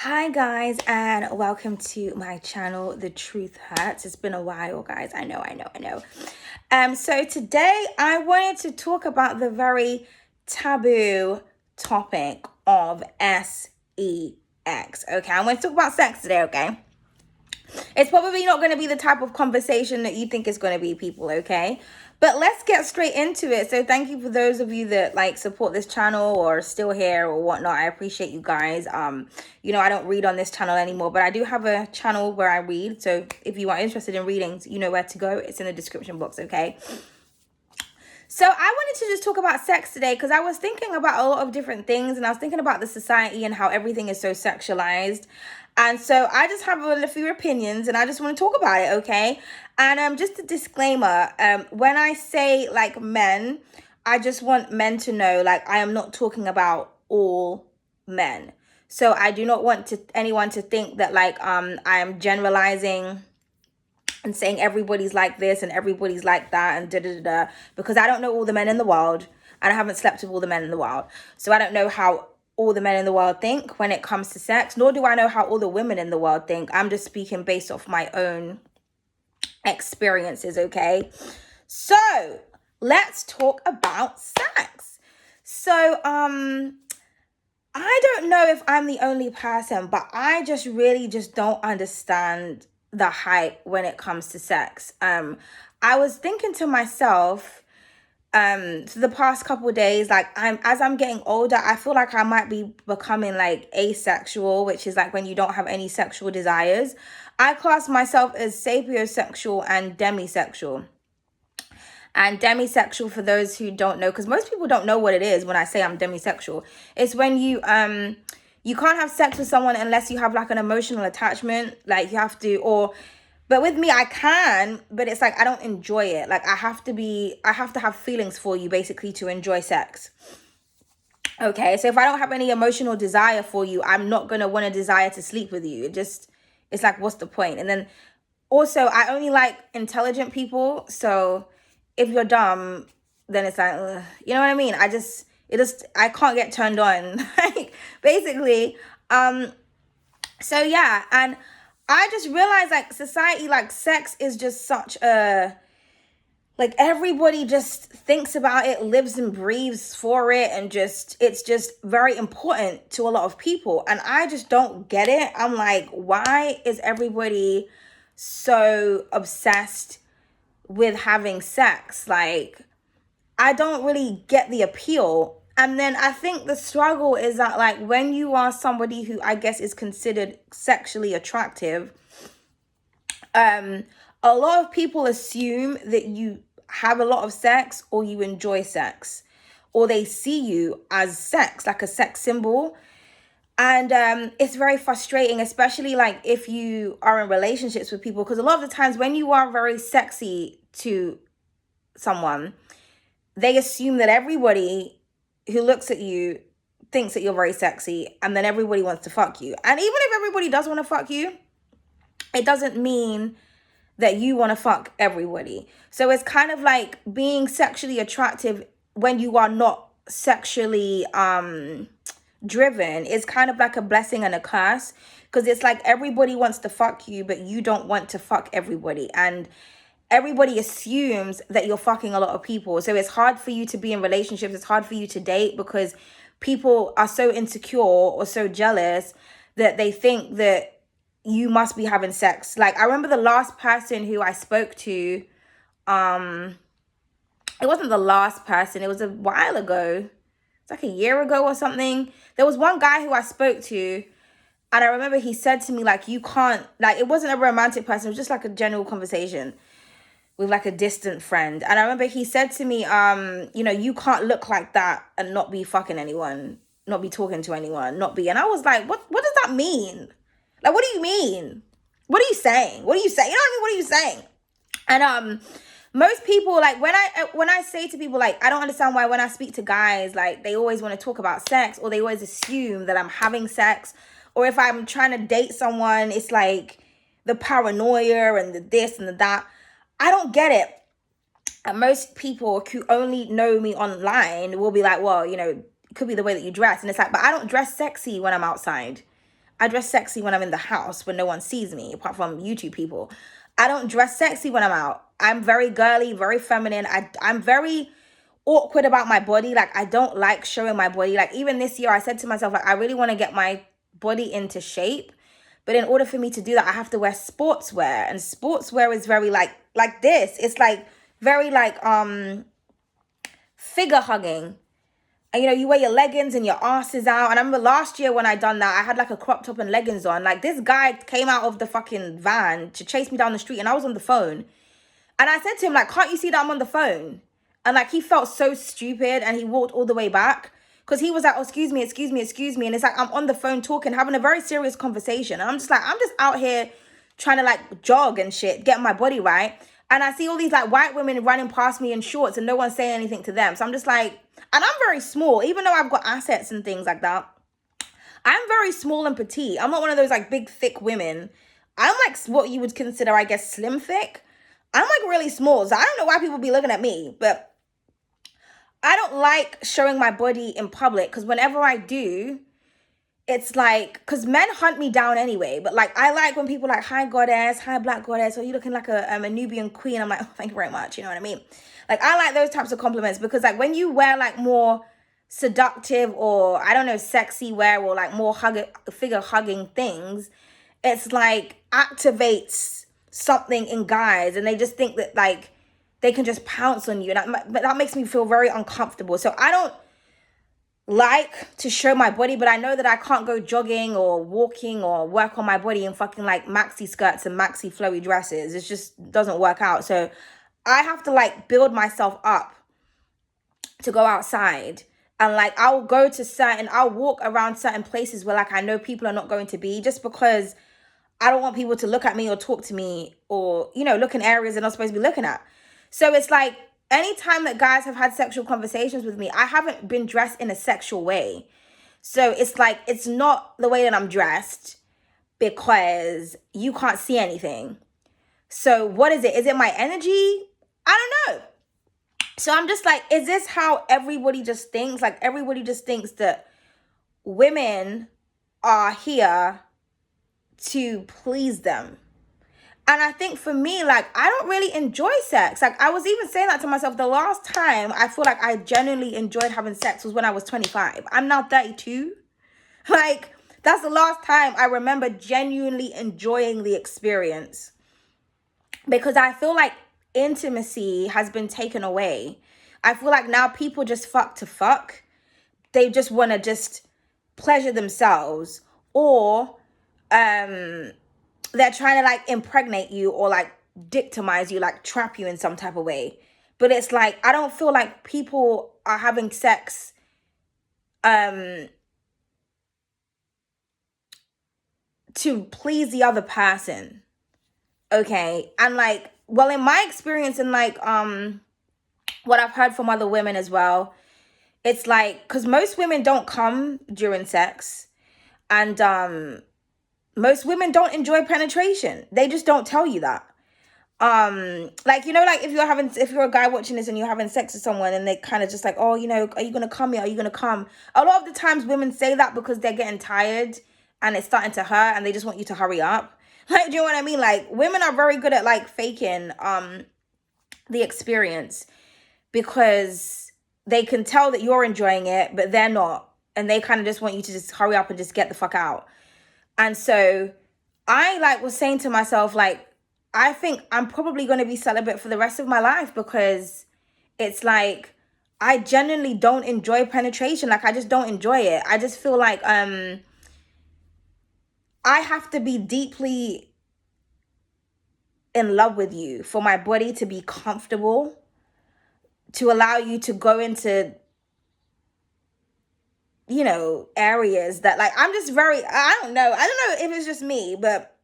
Hi guys, and welcome to my channel, The Truth Hurts. It's been a while, guys. I know. So today I wanted to talk about the very taboo topic of S3X. Okay, I want to talk about sex today, okay? It's probably not going to be the type of conversation that you think it's going to be, people, okay? But let's get straight into it. So thank you for those of you that like support this channel or still here or whatnot. I appreciate you guys. I don't read on this channel anymore, but I do have a channel where I read. So if you are interested in reading, you know where to go. It's in the description box, okay? So I wanted to just talk about sex today because I was thinking about a lot of different things, and I was thinking about the society and how everything is so sexualized. And so I just have a few opinions and I just want to talk about it, okay? And just a disclaimer, when I say like men, I just want men to know like I am not talking about all men. So I do not want anyone to think that like I am generalizing and saying everybody's like this and everybody's like that and da-da-da-da, because I don't know all the men in the world and I haven't slept with all the men in the world. So I don't know how all the men in the world think when it comes to sex, nor do I know how all the women in the world think. I'm just speaking based off my own experiences, okay? So let's talk about sex. So I don't know if I'm the only person, but I just really just don't understand the hype when it comes to sex. I was thinking to myself, for the past couple of days, like as I'm getting older, I feel like I might be becoming like asexual, which is like when you don't have any sexual desires. I class myself as sapiosexual and demisexual. And demisexual, for those who don't know, because most people don't know what it is when I say I'm demisexual, it's when you can't have sex with someone unless you have like an emotional attachment, like you have to, but with me, I can, but it's like I don't enjoy it. Like I have to have feelings for you basically to enjoy sex. Okay, so if I don't have any emotional desire for you, I'm not gonna want to desire to sleep with you. It's like, what's the point? And then also, I only like intelligent people. So if you're dumb, then it's like, ugh, you know what I mean? I can't get turned on, like basically. So yeah, and I just realized like society, like sex is just such a, like everybody just thinks about it, lives and breathes for it, and it's just very important to a lot of people. And I just don't get it. I'm like, why is everybody so obsessed with having sex? Like, I don't really get the appeal. And then I think the struggle is that like when you are somebody who I guess is considered sexually attractive, a lot of people assume that you have a lot of sex or you enjoy sex, or they see you as sex, like a sex symbol. And it's very frustrating, especially like if you are in relationships with people, because a lot of the times when you are very sexy to someone, they assume that everybody who looks at you thinks that you're very sexy, and then everybody wants to fuck you. And even if everybody does want to fuck you, it doesn't mean that you want to fuck everybody. So it's kind of like being sexually attractive when you are not sexually driven is kind of like a blessing and a curse, because it's like everybody wants to fuck you, but you don't want to fuck everybody. And everybody assumes that you're fucking a lot of people. So it's hard for you to be in relationships. It's hard for you to date because people are so insecure or so jealous that they think that you must be having sex. Like I remember the last person who I spoke to, it wasn't the last person, it was a while ago. It's like a year ago or something. There was one guy who I spoke to, and I remember he said to me, like, you can't, like, it wasn't a romantic person, it was just like a general conversation with like a distant friend. And I remember he said to me, you can't look like that and not be fucking anyone, not be talking to anyone, not be. And I was like, what does that mean? Like, what do you mean? What are you saying? What are you saying? You know what I mean? What are you saying? And most people, like when I say to people, like, I don't understand why when I speak to guys, like they always want to talk about sex, or they always assume that I'm having sex, or if I'm trying to date someone, it's like the paranoia and the this and the that. I don't get it. And most people who only know me online will be like, well, it could be the way that you dress. And it's like, but I don't dress sexy when I'm outside. I dress sexy when I'm in the house when no one sees me, apart from YouTube people. I don't dress sexy when I'm out. I'm very girly, very feminine. I'm very awkward about my body. Like, I don't like showing my body. Like, even this year, I said to myself, like, I really want to get my body into shape. But in order for me to do that, I have to wear sportswear. And sportswear is very like this. It's like very like figure hugging. And you know, you wear your leggings and your ass is out. And I remember last year when I done that, I had like a crop top and leggings on. Like, this guy came out of the fucking van to chase me down the street and I was on the phone. And I said to him, like, can't you see that I'm on the phone? And like, he felt so stupid and he walked all the way back. Because he was like, oh, excuse me. And it's like, I'm on the phone talking, having a very serious conversation. And I'm just like, I'm just out here trying to like jog and shit, get my body right. And I see all these like white women running past me in shorts and no one's saying anything to them. So I'm just like, and I'm very small, even though I've got assets and things like that. I'm very small and petite. I'm not one of those like big, thick women. I'm like what you would consider, I guess, slim thick. I'm like really small. So I don't know why people be looking at me, but I don't like showing my body in public because whenever I do, it's like, because men hunt me down anyway, but like, I like when people like, hi goddess, hi black goddess, or you looking like a Nubian queen. I'm like, oh, thank you very much. You know what I mean? Like, I like those types of compliments because like when you wear like more seductive or I don't know, sexy wear or like more figure hugging things, it's like activates something in guys and they just think that like they can just pounce on you. And that makes me feel very uncomfortable. So I don't like to show my body, but I know that I can't go jogging or walking or work on my body in fucking like maxi skirts and maxi flowy dresses. It just doesn't work out. So I have to like build myself up to go outside. And like I'll walk around certain places where like I know people are not going to be, just because I don't want people to look at me or talk to me or, you know, look in areas they're not supposed to be looking at. So it's like, anytime that guys have had sexual conversations with me, I haven't been dressed in a sexual way. So it's like, it's not the way that I'm dressed because you can't see anything. So what is it? Is it my energy? I don't know. So I'm just like, is this how everybody just thinks? Like, everybody just thinks that women are here to please them. And I think for me, like, I don't really enjoy sex. Like, I was even saying that to myself. The last time I feel like I genuinely enjoyed having sex was when I was 25. I'm now 32. Like, that's the last time I remember genuinely enjoying the experience. Because I feel like intimacy has been taken away. I feel like now people just fuck to fuck. They just want to just pleasure themselves. Or, they're trying to like impregnate you or like victimize you, like trap you in some type of way. But it's like, I don't feel like people are having sex to please the other person. Okay. And like, well, in my experience and like what I've heard from other women as well, it's like, because most women don't come during sex, and most women don't enjoy penetration. They just don't tell you that. Like, you know, like if you're a guy watching this and you're having sex with someone and they kind of just like, oh, you know, are you gonna come here? Are you gonna come? A lot of the times women say that because they're getting tired and it's starting to hurt and they just want you to hurry up. Like, do you know what I mean? Like, women are very good at like faking the experience because they can tell that you're enjoying it, but they're not. And they kind of just want you to just hurry up and just get the fuck out. And so I like was saying to myself, like, I think I'm probably going to be celibate for the rest of my life because it's like, I genuinely don't enjoy penetration. Like, I just don't enjoy it. I just feel like I have to be deeply in love with you for my body to be comfortable, to allow you to go into, you know, areas that like, I'm just very, I don't know if it's just me, but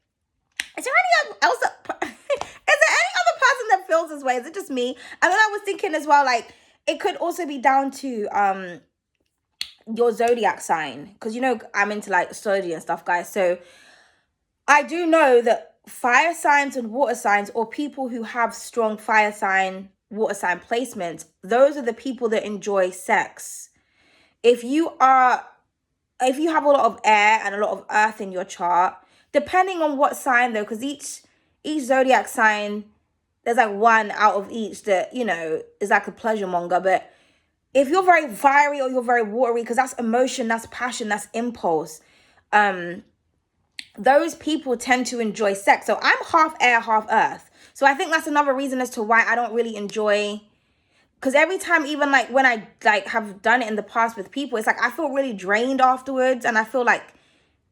is there any else is there any other person that feels this way? Is it just me? And then I was thinking as well, like, it could also be down to your zodiac sign, because, you know, I'm into like astrology and stuff, guys. So I do know that fire signs and water signs, or people who have strong fire sign, water sign placements, those are the people that enjoy sex. If you are if you have a lot of air and a lot of earth in your chart, depending on what sign though, because each zodiac sign, there's like one out of each that, you know, is like a pleasure monger. But if you're very fiery or you're very watery, because that's emotion, that's passion, that's impulse, those people tend to enjoy sex. So I'm half air, half earth. So I think that's another reason as to why I don't really enjoy, because every time, even like when I like have done it in the past with people, it's like I feel really drained afterwards and I feel like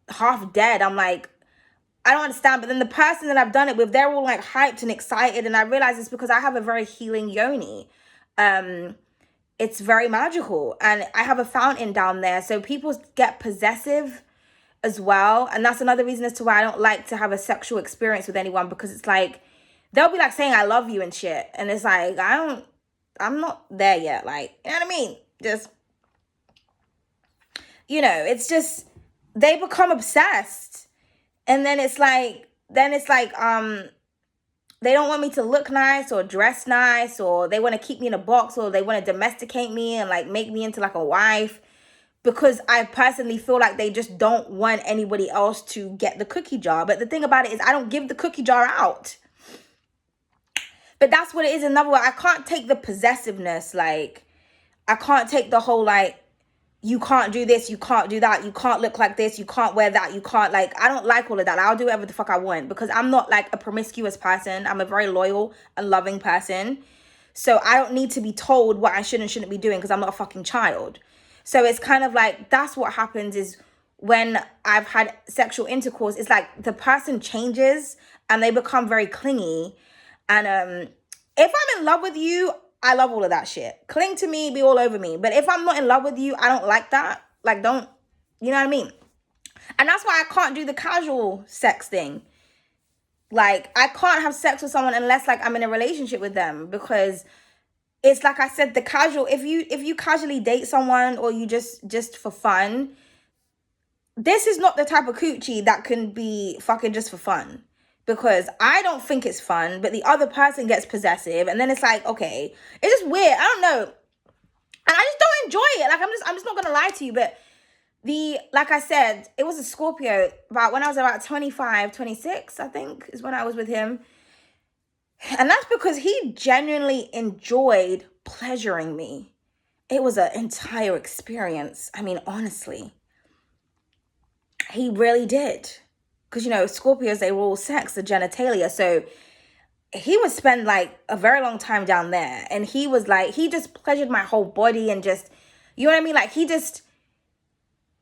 half dead. I'm like, I don't understand. But then the person that I've done it with, they're all like hyped and excited. And I realize it's because I have a very healing yoni. It's very magical. And I have a fountain down there. So people get possessive as well. And that's another reason as to why I don't like to have a sexual experience with anyone, because it's like, they'll be like saying I love you and shit. And it's like, I'm not there yet. Like, you know what I mean? Just, you know, it's just, they become obsessed. And then it's like, they don't want me to look nice or dress nice, or they want to keep me in a box, or they want to domesticate me and like make me into like a wife, because I personally feel like they just don't want anybody else to get the cookie jar. But the thing about it is I don't give the cookie jar out. But that's what it is. Another way, I can't take the possessiveness. Like, I can't take the whole like, you can't do this, you can't do that, you can't look like this, you can't wear that, you can't, like, I don't like all of that. I'll do whatever the fuck I want, because I'm not like a promiscuous person. I'm a very loyal and loving person. So I don't need to be told what I should and shouldn't be doing, because I'm not a fucking child. So it's kind of like, that's what happens is when I've had sexual intercourse, it's like the person changes and they become very clingy. And if I'm in love with you, I love all of that shit. Cling to me, be all over me. But if I'm not in love with you, I don't like that. Like, don't, you know what I mean? And that's why I can't do the casual sex thing. Like, I can't have sex with someone unless like I'm in a relationship with them, because it's like I said, the casual, if you casually date someone, or you just for fun, this is not the type of coochie that can be fucking just for fun. Because I don't think it's fun, but the other person gets possessive, and then it's like, okay, it's just weird. I don't know. And I just don't enjoy it. Like, I'm just not gonna lie to you, but like I said, it was a Scorpio about when I was about 25, 26, I think, is when I was with him. And that's because he genuinely enjoyed pleasuring me. It was an entire experience. I mean, honestly, he really did. Because, you know, Scorpios, they rule sex, the genitalia. So he would spend like a very long time down there. And he was like, he just pleasured my whole body and just, you know what I mean? Like, he just,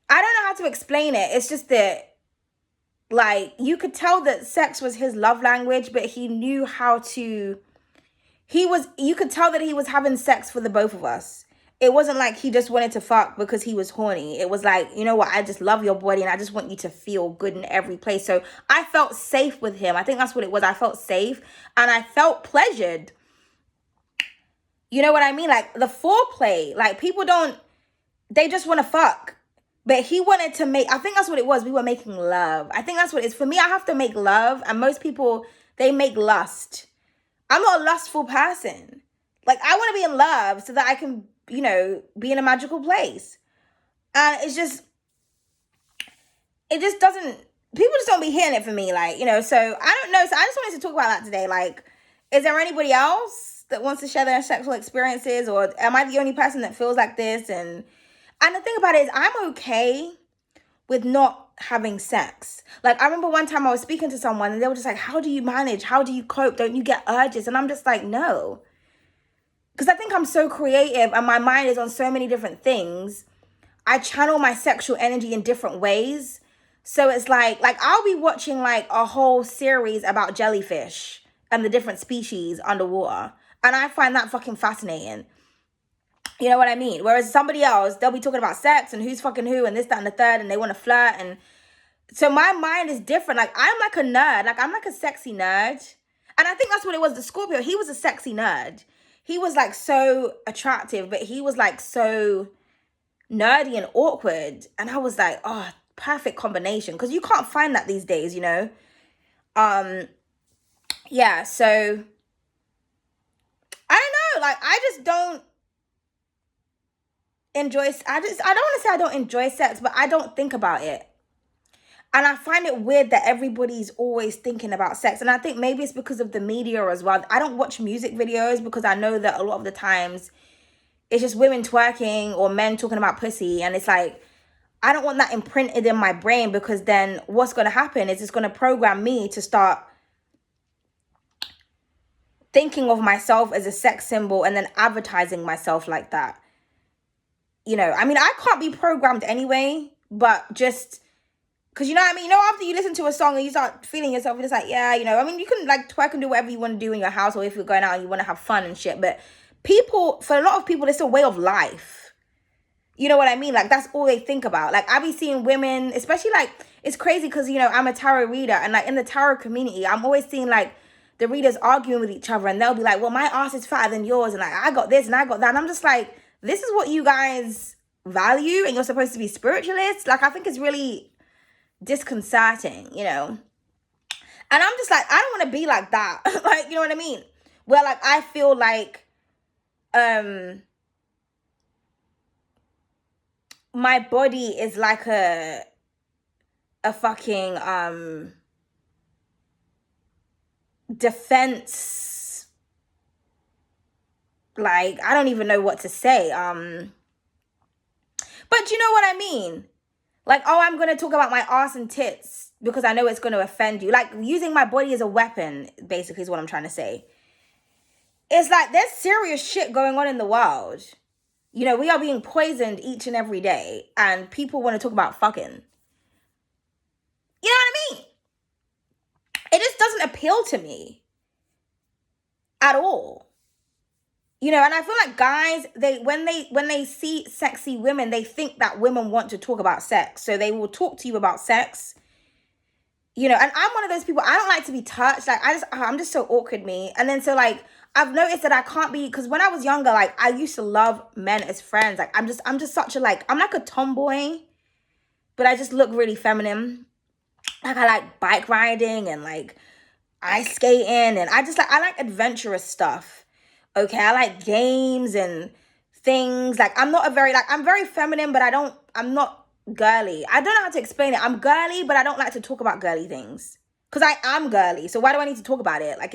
I don't know how to explain it. It's just that, like, you could tell that sex was his love language, but he knew how to, you could tell that he was having sex for the both of us. It wasn't like he just wanted to fuck because he was horny. It was like, you know what, I just love your body and I just want you to feel good in every place. So I felt safe with him. I think that's what it was. I felt safe and I felt pleasured. You know what I mean? Like the foreplay, like people they just want to fuck. But he wanted to I think that's what it was. We were making love. I think that's what it is. For me, I have to make love. And most people, they make lust. I'm not a lustful person. Like, I want to be in love so that I can, you know, be in a magical place. And it just doesn't, people just don't be hearing it for me. Like, you know, so I don't know. So I just wanted to talk about that today. Like, is there anybody else that wants to share their sexual experiences? Or am I the only person that feels like this? And the thing about it is I'm okay with not having sex. Like, I remember one time I was speaking to someone and they were just like, how do you manage? How do you cope? Don't you get urges? And I'm just like, no. Because I think I'm so creative and my mind is on so many different things. I channel my sexual energy in different ways. So it's like I'll be watching like a whole series about jellyfish and the different species underwater. And I find that fucking fascinating. You know what I mean? Whereas somebody else, they'll be talking about sex and who's fucking who and this, that, and the third, and they want to flirt. And so my mind is different. Like, I'm like a nerd. Like, I'm like a sexy nerd. And I think that's what it was. The Scorpio, he was a sexy nerd. He was like so attractive, but he was like so nerdy and awkward. And I was like, oh, perfect combination. Because you can't find that these days, you know? Yeah, so I don't know. Like, I just don't. enjoy, I don't want to say I don't enjoy sex, but I don't think about it. And I find it weird that everybody's always thinking about sex. And I think maybe it's because of the media as well. I don't watch music videos because I know that a lot of the times it's just women twerking or men talking about pussy. And it's like, I don't want that imprinted in my brain, because then what's going to happen is it's going to program me to start thinking of myself as a sex symbol and then advertising myself like that. You know, I mean, I can't be programmed anyway, but just because, you know what I mean? You know, after you listen to a song and you start feeling yourself, you're just like, yeah, you know, I mean, you can like twerk and do whatever you want to do in your house, or if you're going out and you want to have fun and shit. But people, for a lot of people, it's a way of life. You know what I mean? Like, that's all they think about. Like, I be seeing women, especially like, it's crazy because, you know, I'm a tarot reader, and like in the tarot community, I'm always seeing like the readers arguing with each other, and they'll be like, well, my ass is fatter than yours, and like, I got this and I got that. And I'm just like, this is what you guys value, and you're supposed to be spiritualists? Like, I think it's really disconcerting, you know? And I'm just like, I don't want to be like that. Like, you know what I mean? Where like, I feel like, my body is like a fucking, defense. Like, I don't even know what to say. But you know what I mean? Like, oh, I'm going to talk about my ass and tits because I know it's going to offend you. Like, using my body as a weapon, basically, is what I'm trying to say. It's like, there's serious shit going on in the world. You know, we are being poisoned each and every day, and people want to talk about fucking. You know what I mean? It just doesn't appeal to me at all. You know, and I feel like guys, when they see sexy women, they think that women want to talk about sex. So they will talk to you about sex. You know, and I'm one of those people, I don't like to be touched. Like, I'm just so awkward, me. And then so like, I've noticed that I can't be, because when I was younger, like, I used to love men as friends. Like, I'm just such a, like, I'm like a tomboy, but I just look really feminine. Like, I like bike riding and like ice skating, and I like adventurous stuff. Okay, I like games and things. Like, I'm very feminine, but I'm not girly. I don't know how to explain it. I'm girly, but I don't like to talk about girly things. Because I am girly. So why do I need to talk about it? Like,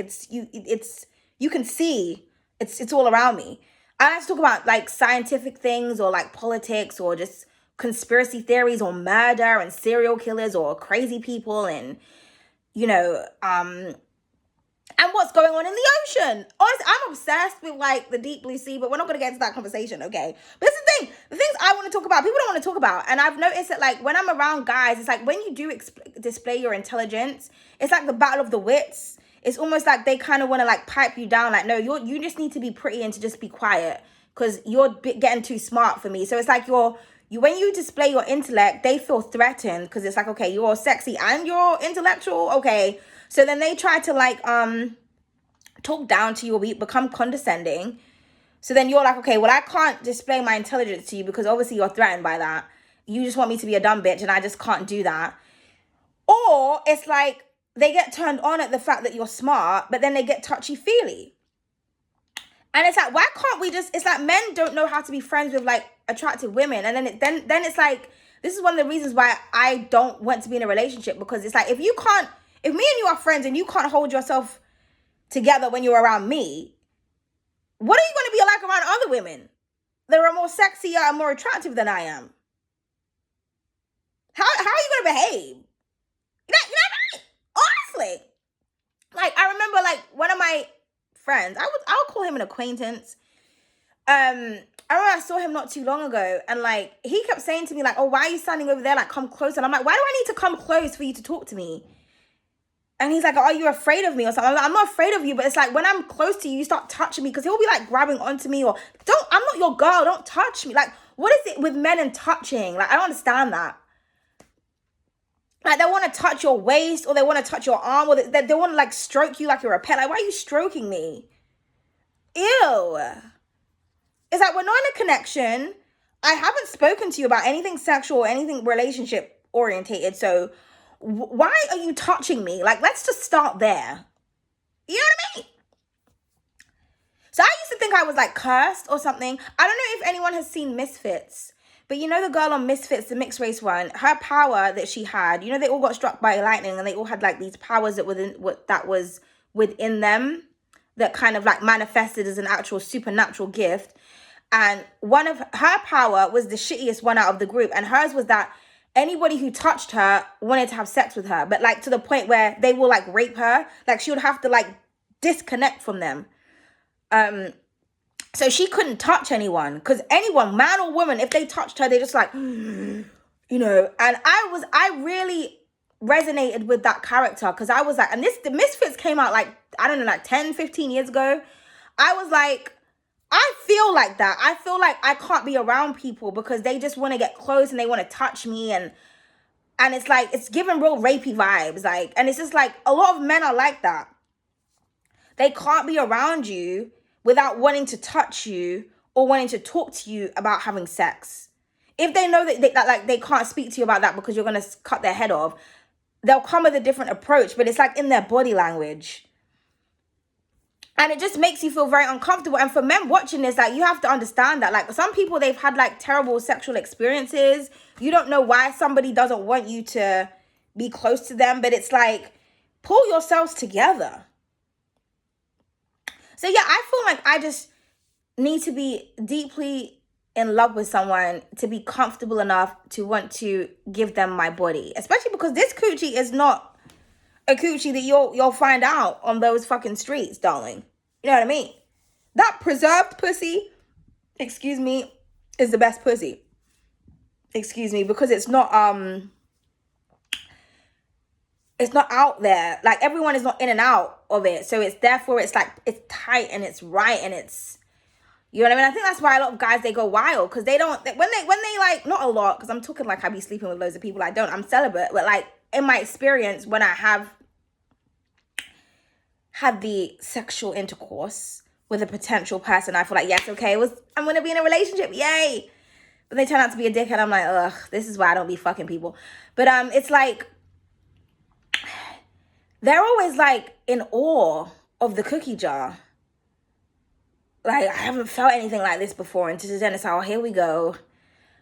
you can see, it's all around me. I like to talk about like scientific things, or like politics, or just conspiracy theories, or murder and serial killers, or crazy people, and, you know, and what's going on in the ocean. Honestly, I'm obsessed with like the deep blue sea, but we're not going to get into that conversation, okay? But it's the things I want to talk about, people don't want to talk about. And I've noticed that like when I'm around guys, it's like when you do display your intelligence, it's like the battle of the wits. It's almost like they kind of want to like pipe you down. Like, no, you just need to be pretty and to just be quiet, because you're getting too smart for me. So it's like when you display your intellect, they feel threatened, because it's like, okay, you're sexy and you're intellectual, okay. So then they try to like talk down to you, or become condescending. So then you're like, okay, well, I can't display my intelligence to you because obviously you're threatened by that. You just want me to be a dumb bitch, and I just can't do that. Or it's like they get turned on at the fact that you're smart, but then they get touchy-feely. And it's like, why can't we just, it's like men don't know how to be friends with like attractive women. And then it's like, this is one of the reasons why I don't want to be in a relationship, because it's like, if me and you are friends and you can't hold yourself together when you're around me, what are you going to be like around other women that are more sexier and more attractive than I am? How are you going to behave? You know what I mean? Honestly. Like, I remember like one of my friends, I'll call him an acquaintance. I remember I saw him not too long ago, and like he kept saying to me like, oh, why are you standing over there? Like, come close. And I'm like, why do I need to come close for you to talk to me? And he's like, are you afraid of me or something? I'm like, I'm not afraid of you, but it's like when I'm close to you, you start touching me, because he'll be like grabbing onto me, or I'm not your girl, don't touch me. Like, what is it with men and touching? Like, I don't understand that. Like, they want to touch your waist, or they want to touch your arm, or they want to like stroke you like you're a pet. Like, why are you stroking me? Ew. It's like, we're not in a connection. I haven't spoken to you about anything sexual or anything relationship orientated. So why are you touching me? Like, let's just start there. You know what I mean? So I used to think I was like cursed or something. I don't know if anyone has seen Misfits, but you know the girl on Misfits, the mixed race one, her power that she had, you know, they all got struck by lightning and they all had like these powers that was within them that kind of like manifested as an actual supernatural gift. And one of her power was the shittiest one out of the group. And hers was that anybody who touched her wanted to have sex with her, but like to the point where they will like rape her. Like she would have to like disconnect from them. So she couldn't touch anyone, because anyone, man or woman, if they touched her, they just like, you know. And I really resonated with that character, because I was like, and the Misfits came out like, I don't know, like 10, 15 years ago. I was like, I feel like that. I feel like I can't be around people because they just want to get close and they want to touch me, and it's like, it's giving real rapey vibes. Like, and it's just like, a lot of men are like that. They can't be around you without wanting to touch you or wanting to talk to you about having sex. If they know that they can't speak to you about that because you're going to cut their head off, they'll come with a different approach, but it's like in their body language. And it just makes you feel very uncomfortable. And for men watching this, like, you have to understand that, like, some people, they've had like terrible sexual experiences. You don't know why somebody doesn't want you to be close to them, but it's like, pull yourselves together. So yeah, I feel like I just need to be deeply in love with someone to be comfortable enough to want to give them my body. Especially because this coochie is not a coochie that you'll find out on those fucking streets, darling. You know what I mean? That preserved pussy, excuse me, is the best pussy. Excuse me, because it's not out there. Like, everyone is not in and out of it. So it's therefore, it's like, it's tight and it's right and it's, you know what I mean? I think that's why a lot of guys, they go wild, because they don't, when they like, not a lot, because I'm talking like I be sleeping with loads of people. I don't, I'm celibate, but like, in my experience, when I have had the sexual intercourse with a potential person, I feel like, yes, okay, I'm going to be in a relationship, yay. But they turn out to be a dickhead. I'm like, ugh, this is why I don't be fucking people. But it's like, they're always like in awe of the cookie jar. Like, I haven't felt anything like this before. And then it's like, oh, here we go.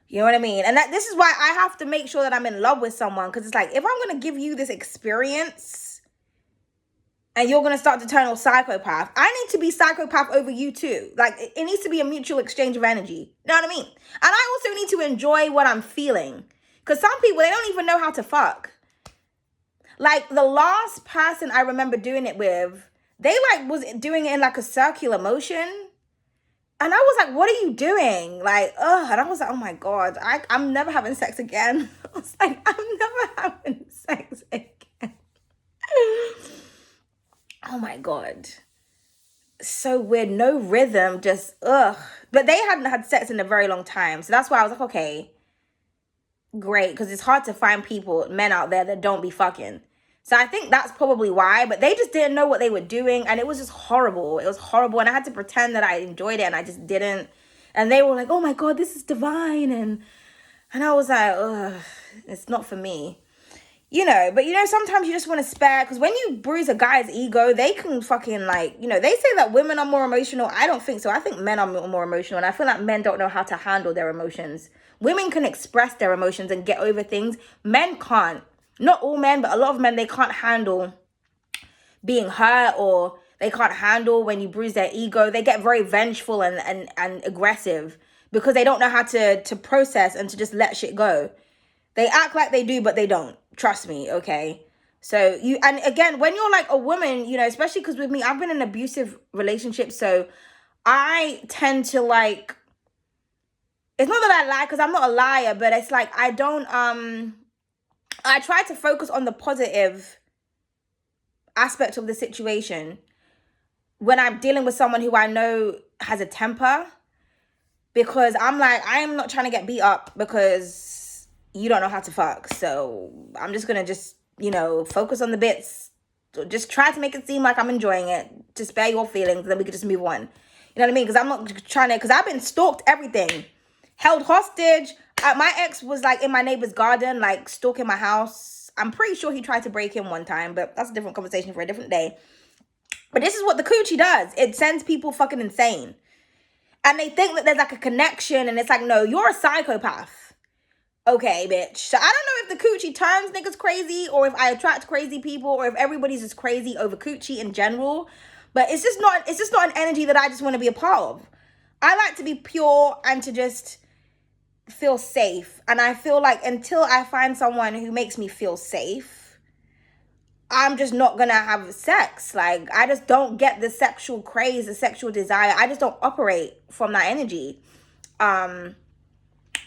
You know what I mean? And this is why I have to make sure that I'm in love with someone. Because it's like, if I'm going to give you this experience and you're going to start to turn all psychopath, I need to be psychopath over you too. Like, it needs to be a mutual exchange of energy. You know what I mean? And I also need to enjoy what I'm feeling. Because some people, they don't even know how to fuck. Like, the last person I remember doing it with, they like was doing it in like a circular motion. And I was like, what are you doing? Like, ugh. And I was like, oh my God, I'm never having sex again. I was like, I'm never having sex again. Oh my God. So weird. No rhythm, just ugh. But they hadn't had sex in a very long time. So that's why I was like, okay, great. Because it's hard to find men out there that don't be fucking. So I think that's probably why, but they just didn't know what they were doing, and it was just horrible. It was horrible, and I had to pretend that I enjoyed it, and I just didn't. And they were like, oh my God, this is divine, and I was like, ugh, it's not for me. You know, but you know, sometimes you just want to spare, because when you bruise a guy's ego, they can fucking like, you know, they say that women are more emotional. I don't think so. I think men are more emotional, and I feel like men don't know how to handle their emotions. Women can express their emotions and get over things. Men can't. Not all men, but a lot of men, they can't handle being hurt, or they can't handle when you bruise their ego. They get very vengeful and aggressive because they don't know how to process and to just let shit go. They act like they do, but they don't. Trust me, okay? So and again, when you're like a woman, you know, especially because with me, I've been in an abusive relationship. So I tend to like, it's not that I lie, because I'm not a liar, but it's like, I try to focus on the positive aspect of the situation when I'm dealing with someone who I know has a temper, because I'm like, I am not trying to get beat up because you don't know how to fuck. So I'm just going to you know, focus on the bits. Just try to make it seem like I'm enjoying it. To spare your feelings, then we could just move on. You know what I mean? Because I'm not trying to, because I've been stalked, everything. Held hostage. My ex was like in my neighbor's garden, like stalking my house. I'm pretty sure he tried to break in one time, but that's a different conversation for a different day. But this is what the coochie does. It sends people fucking insane. And they think that there's like a connection, and it's like, no, you're a psychopath. Okay, bitch. So I don't know if the coochie turns niggas crazy, or if I attract crazy people, or if everybody's just crazy over coochie in general. But it's just not an energy that I just want to be a part of. I like to be pure and to just feel safe. And I feel like until I find someone who makes me feel safe, I'm just not gonna have sex. Like, I just don't get the sexual craze, the sexual desire. I just don't operate from that energy. But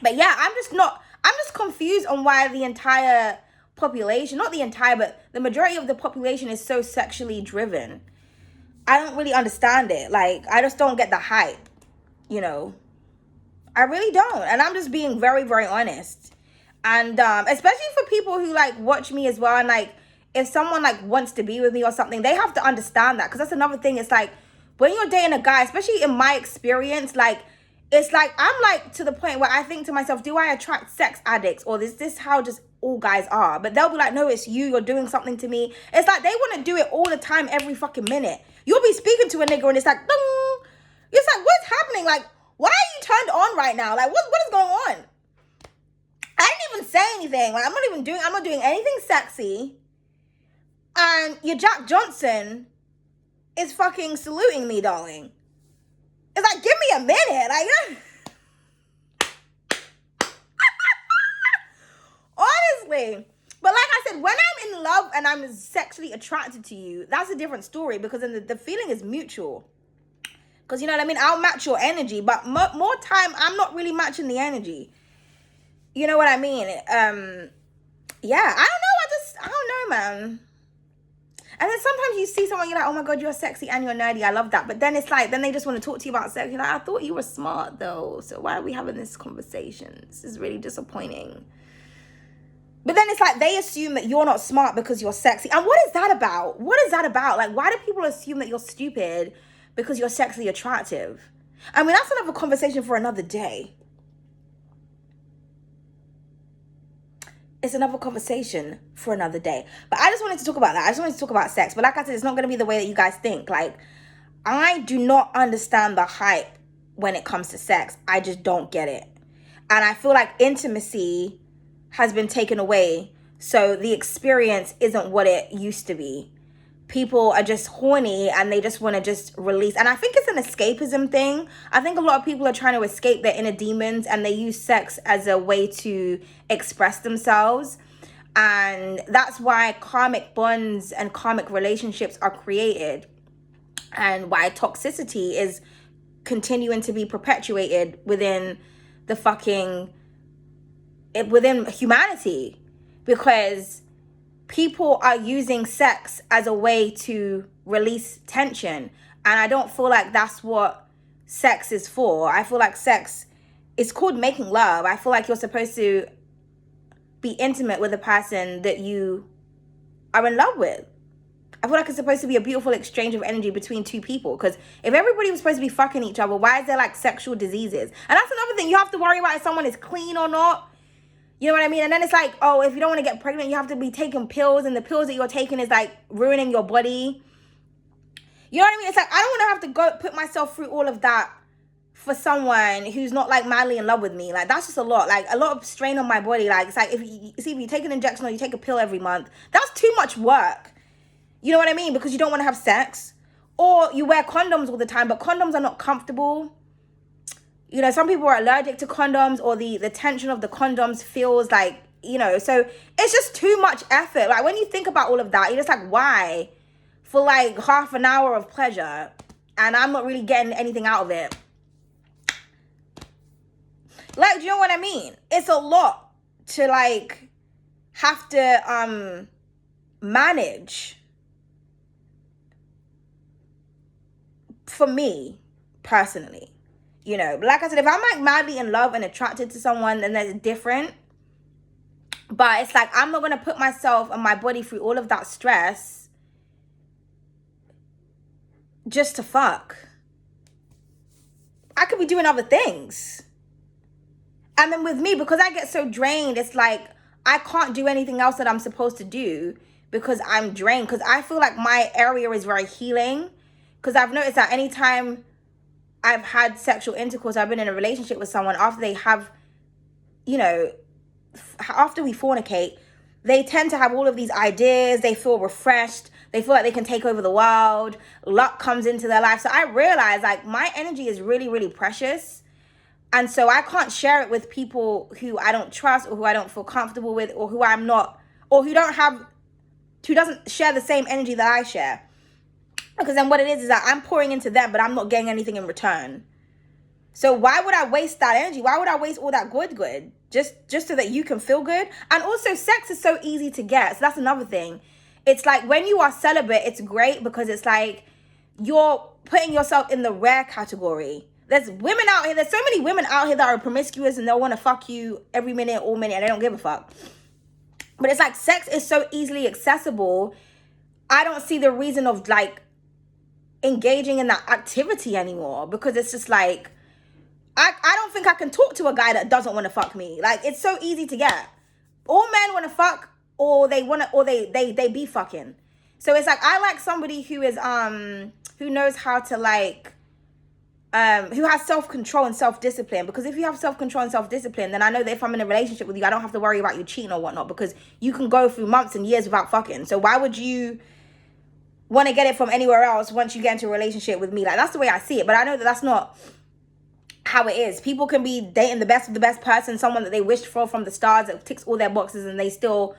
yeah, I'm just confused on why the entire population, not the entire, but the majority of the population is so sexually driven. I don't really understand it. Like, I just don't get the hype, you know. I really don't. And I'm just being very, very honest. And especially for people who like watch me as well, and like if someone like wants to be with me or something, they have to understand that. Because that's another thing. It's like when you're dating a guy, especially in my experience, like it's like I'm like to the point where I think to myself, do I attract sex addicts, or is this how just all guys are? But they'll be like, no, it's you, you're doing something to me. It's like they want to do it all the time, every fucking minute. You'll be speaking to a nigga and it's like, ding. It's like, what's happening? Like, why are you turned on right now? Like, what is going on? I didn't even say anything. Like, I'm not doing anything sexy. And your Jack Johnson is fucking saluting me, darling. It's like, give me a minute. Like, honestly. But like I said, when I'm in love and I'm sexually attracted to you, that's a different story, because then the feeling is mutual. Because, you know what I mean? I'll match your energy, but more time, I'm not really matching the energy. You know what I mean? Yeah, I don't know, man. And then sometimes you see someone, you're like, oh my God, you're sexy and you're nerdy. I love that. But then it's like, then they just want to talk to you about sex. You're like, I thought you were smart though. So why are we having this conversation? This is really disappointing. But then it's like they assume that you're not smart because you're sexy. And what is that about? What is that about? Like, why do people assume that you're stupid because you're sexually attractive? I mean, that's another conversation for another day. It's another conversation for another day. But I just wanted to talk about that. I just wanted to talk about sex. But like I said, it's not going to be the way that you guys think. Like, I do not understand the hype when it comes to sex. I just don't get it. And I feel like intimacy has been taken away. So the experience isn't what it used to be. People are just horny and they just want to just release. And I think it's an escapism thing. I think a lot of people are trying to escape their inner demons, and they use sex as a way to express themselves. And that's why karmic bonds and karmic relationships are created, and why toxicity is continuing to be perpetuated within humanity, because people are using sex as a way to release tension. And I don't feel like that's what sex is for. I feel like sex is called making love. I feel like you're supposed to be intimate with a person that you are in love with. I feel like it's supposed to be a beautiful exchange of energy between two people. Because if everybody was supposed to be fucking each other, why is there like sexual diseases? And that's another thing. You have to worry about if someone is clean or not. You know what I mean? And then it's like, oh, if you don't want to get pregnant, you have to be taking pills, and the pills that you're taking is like ruining your body. You know what I mean? It's like, I don't want to have to go put myself through all of that for someone who's not like madly in love with me. Like, that's just a lot. Like, a lot of strain on my body. Like, it's like, if you take an injection or you take a pill every month, that's too much work. You know what I mean? Because you don't want to have sex. Or you wear condoms all the time, but condoms are not comfortable. You know, some people are allergic to condoms, or the tension of the condoms feels like, you know, so it's just too much effort. Like, when you think about all of that, you're just like, why? For like half an hour of pleasure, and I'm not really getting anything out of it. Like, do you know what I mean? It's a lot to like have to manage for me personally. You know, but like I said, if I'm like madly in love and attracted to someone, then that's different. But it's like, I'm not going to put myself and my body through all of that stress just to fuck. I could be doing other things. And then with me, because I get so drained, it's like, I can't do anything else that I'm supposed to do because I'm drained. Because I feel like my area is very healing. Because I've noticed that anytime I've had sexual intercourse, I've been in a relationship with someone, after they have, you know, after we fornicate, they tend to have all of these ideas. They feel refreshed. They feel like they can take over the world. Luck comes into their life. So I realize like my energy is really, really precious. And so I can't share it with people who I don't trust or who I don't feel comfortable with or who I'm not, or who doesn't share the same energy that I share. Because then what it is that I'm pouring into them, but I'm not getting anything in return. So why would I waste that energy? Why would I waste all that good? Just so that you can feel good? And also sex is so easy to get. So that's another thing. It's like when you are celibate, it's great because it's like you're putting yourself in the rare category. There's women out here. There's so many women out here that are promiscuous and they'll want to fuck you every minute, all minute, and they don't give a fuck. But it's like sex is so easily accessible. I don't see the reason of like engaging in that activity anymore, because it's just like, I don't think I can talk to a guy that doesn't want to fuck me. Like, it's so easy to get. All men want to fuck, or they want to, or they be fucking. So it's like, I like somebody who is, who knows how to like, who has self-control and self-discipline. Because if you have self-control and self-discipline, then I know that if I'm in a relationship with you, I don't have to worry about you cheating or whatnot, because you can go through months and years without fucking. So why would you want to get it from anywhere else once you get into a relationship with me? Like, that's the way I see it. But I know that that's not how it is. People can be dating the best of the best person, someone that they wished for from the stars, that ticks all their boxes, and they still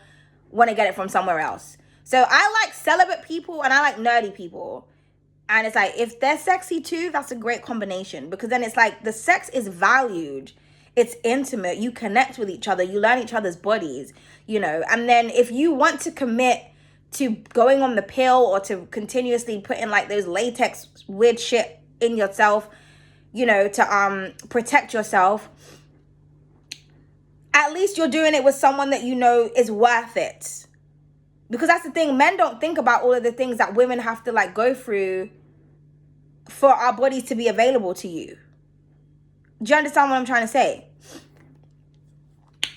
want to get it from somewhere else. So I like celibate people and I like nerdy people. And it's like, if they're sexy too, that's a great combination, because then it's like the sex is valued. It's intimate. You connect with each other. You learn each other's bodies, you know. And then if you want to commit to going on the pill or to continuously putting like those latex weird shit in yourself, you know, to protect yourself, at least you're doing it with someone that you know is worth it. Because that's the thing, men don't think about all of the things that women have to like go through for our bodies to be available to you. Do you understand what I'm trying to say?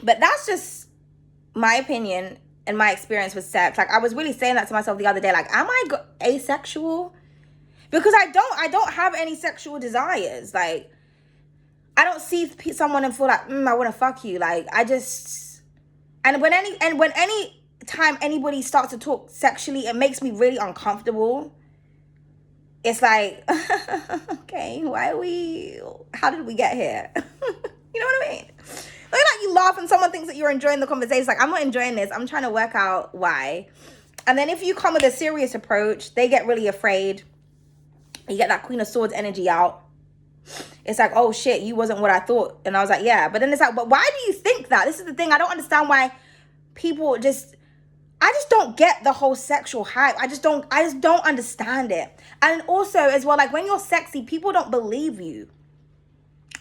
But that's just my opinion and my experience with sex. Like, I was really saying that to myself the other day, like, am I asexual? Because I don't have any sexual desires. Like, I don't see someone and feel like, I want to fuck you. Like, I just, and when any time anybody starts to talk sexually, it makes me really uncomfortable. It's like, okay, how did we get here? You know what I mean? Like you laugh and someone thinks that you're enjoying the conversation. It's like, I'm not enjoying this. I'm trying to work out why. And then if you come with a serious approach, they get really afraid. You get that Queen of Swords energy out. It's like, oh shit, you wasn't what I thought. And I was like, yeah. But then it's like, but why do you think that? This is the thing. I don't understand why people I just don't get the whole sexual hype. I just don't understand it. And also as well, like when you're sexy, people don't believe you.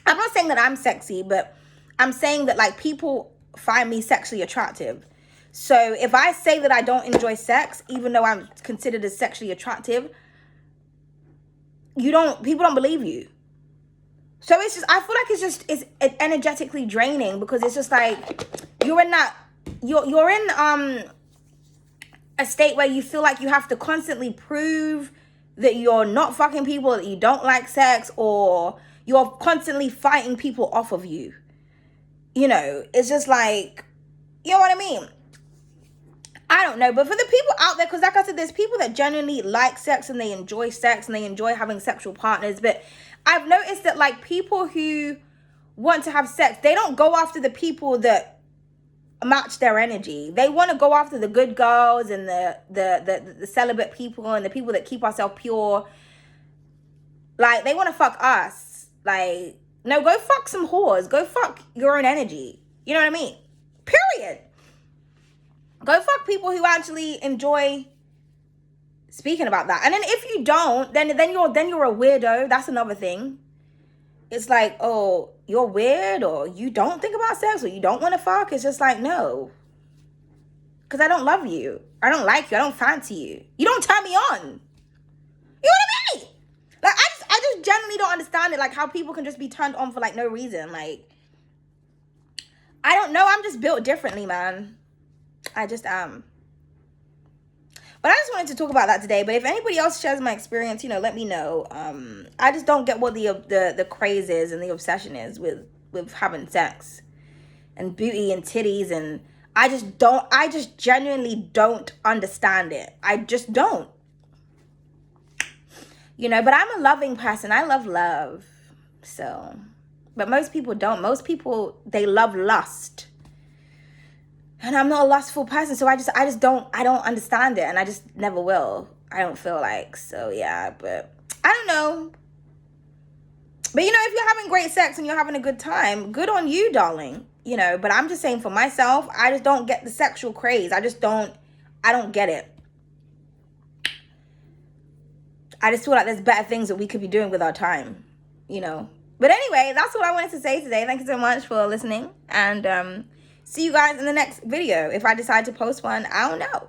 I'm not saying that I'm sexy, but I'm saying that like people find me sexually attractive. So if I say that I don't enjoy sex, even though I'm considered as sexually attractive, people don't believe you. So it's just, I feel like it's energetically draining, because it's just like you're in a state where you feel like you have to constantly prove that you're not fucking people, that you don't like sex, or you're constantly fighting people off of you. You know, it's just like, you know what I mean? I don't know, but for the people out there, because like I said, there's people that genuinely like sex and they enjoy sex and they enjoy having sexual partners, but I've noticed that like people who want to have sex, they don't go after the people that match their energy. They want to go after the good girls and the celibate people and the people that keep ourselves pure. Like, they want to fuck us. Like, no, go fuck some whores. Go fuck your own energy. You know what I mean? Period. Go fuck people who actually enjoy speaking about that. And then if you don't, then you're a weirdo. That's another thing. It's like, oh, you're weird, or you don't think about sex, or you don't want to fuck. It's just like, no. Because I don't love you. I don't like you. I don't fancy you. You don't turn me on. You know what I mean? Like, I just generally don't understand it. Like, how people can just be turned on for, like, no reason. Like, I don't know. I'm just built differently, man. I just am. But I just wanted to talk about that today. But if anybody else shares my experience, you know, let me know. I just don't get what the craze is and the obsession is with having sex and booty and titties, and I just genuinely don't understand it. I just don't. You know, but I'm a loving person. I love love. So, but most people don't. Most people, they love lust. And I'm not a lustful person, so I don't understand it, and I just never will. I don't feel like. So yeah, but I don't know. But you know, if you're having great sex and you're having a good time, good on you, darling. You know, but I'm just saying for myself, I just don't get the sexual craze. I don't get it. I just feel like there's better things that we could be doing with our time, you know. But anyway, that's what I wanted to say today. Thank you so much for listening, and see you guys in the next video. If I decide to post one, I don't know.